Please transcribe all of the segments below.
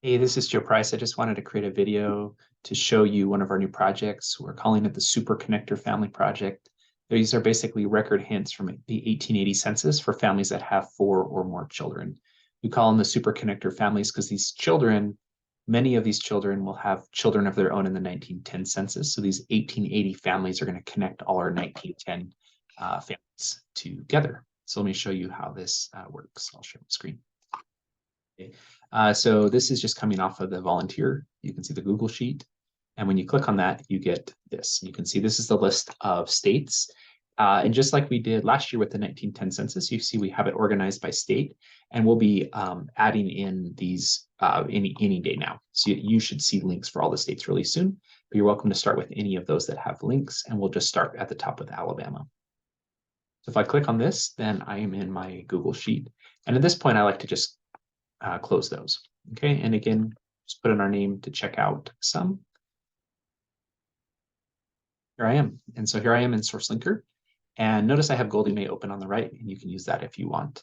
Hey, this is Joe Price. I just wanted to create a video to show you one of our new projects. We're calling it the Super Connector Family Project. These are basically record hints from the 1880 census for families that have 4 or more children. We call them the Super Connector families because these children, many of these children will have children of their own in the 1910 census. So these 1880 families are going to connect all our 1910 families together. So let me show you how this works. I'll share my screen. Okay. So this is just coming off of the volunteer. You can see the Google Sheet. And when you click on that, you get this. You can see this is the list of states. And just like we did last year with the 1910 census, you see we have it organized by state. And we'll be adding in these any day now. So you should see links for all the states really soon. But you're welcome to start with any of those that have links. And we'll just start at the top with Alabama. So if I click on this, then I am in my Google Sheet. And at this point, I like to just close those. Okay, and again, just put in our name to check out some. Here I am. And so here I am in SourceLinker. And notice I have Goldie May open on the right, and you can use that if you want.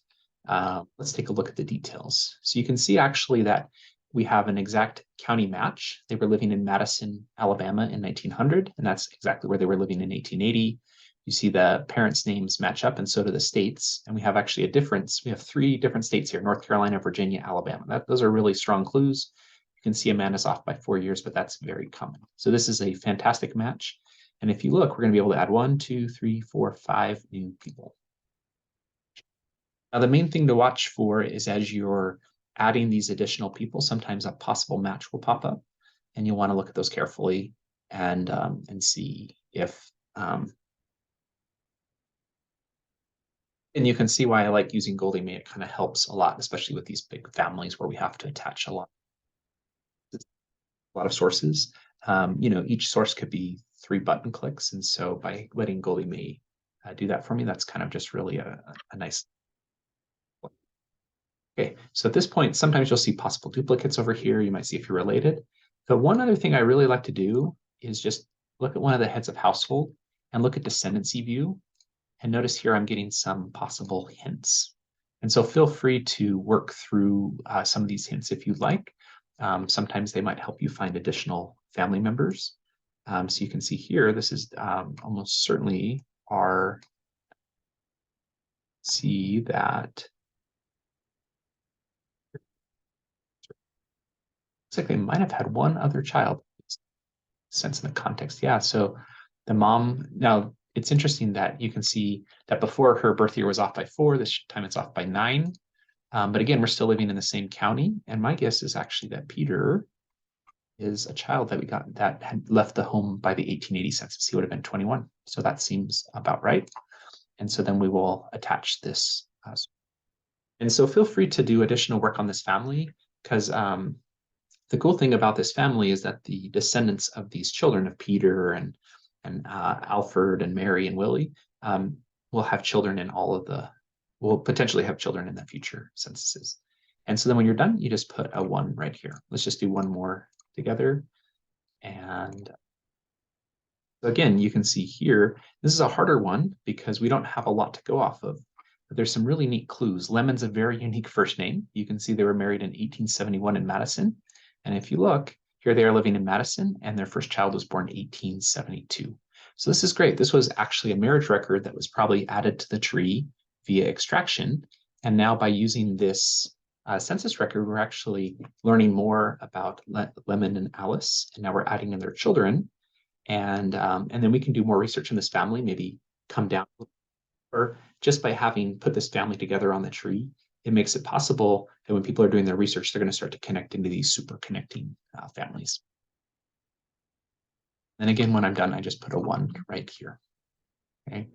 Let's take a look at the details. So you can see actually that we have an exact county match. They were living in Madison, Alabama in 1900, and that's exactly where they were living in 1880. You see the parents' names match up, and so do the states. And we have actually a difference. We have 3 different states here: North Carolina, Virginia, Alabama. Those are really strong clues. You can see Amanda's off by 4 years, but that's very common. So this is a fantastic match. And if you look, we're going to be able to add 1, 2, 3, 4, 5 new people. Now, the main thing to watch for is as you're adding these additional people, sometimes a possible match will pop up, and you'll want to look at those carefully and see if and you can see why I like using Goldie May. It kind of helps a lot, especially with these big families where we have to attach a lot of sources. Each source could be 3 button clicks. And so by letting Goldie May do that for me, that's kind of just really a nice. Okay, so at this point, sometimes you'll see possible duplicates over here. You might see if you're related. The one other thing I really like to do is just look at one of the heads of household and look at descendancy view. And notice here I'm getting some possible hints. And so feel free to work through some of these hints if you'd like. Sometimes they might help you find additional family members. So you can see here, this is almost certainly our, see that. Looks like they might have had one other child. Sense in the context. Yeah, so the mom, now it's interesting that you can see that before her birth year was off by 4, this time it's off by 9. But again, we're still living in the same county. And my guess is actually that Peter is a child that we got that had left the home by the 1880 census. He would have been 21. So that seems about right. And so then we will attach this. And so feel free to do additional work on this family because the cool thing about this family is that the descendants of these children of Peter and Alfred and Mary and Willie will have children in will potentially have children in the future censuses. And so then when you're done, you just put a 1 right here. Let's just do one more together. And again, you can see here, this is a harder one because we don't have a lot to go off of. But there's some really neat clues. Lemon's a very unique first name. You can see they were married in 1871 in Madison. And if you look, here they are living in Madison, and their first child was born in 1872. So this is great. This was actually a marriage record that was probably added to the tree via extraction. And now by using this census record, we're actually learning more about Lemon and Alice. And now we're adding in their children. And then we can do more research in this family, maybe come down, or just by having put this family together on the tree, it makes it possible that when people are doing their research, they're going to start to connect into these super connecting families. And again, when I'm done, I just put a 1 right here. Okay.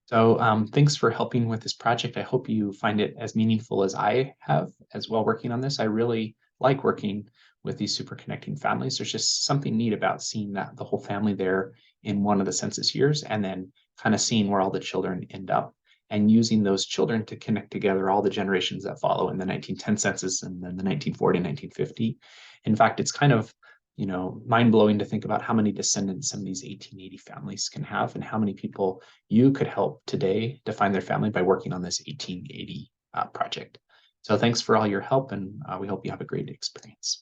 So thanks for helping with this project. I hope you find it as meaningful as I have as well working on this. I really like working with these super connecting families. There's just something neat about seeing that the whole family there in one of the census years and then kind of seeing where all the children end up and using those children to connect together all the generations that follow in the 1910 census and then the 1940 and 1950. In fact, it's kind of mind-blowing to think about how many descendants some of these 1880 families can have and how many people you could help today to find their family by working on this 1880 project. So thanks for all your help, and we hope you have a great experience.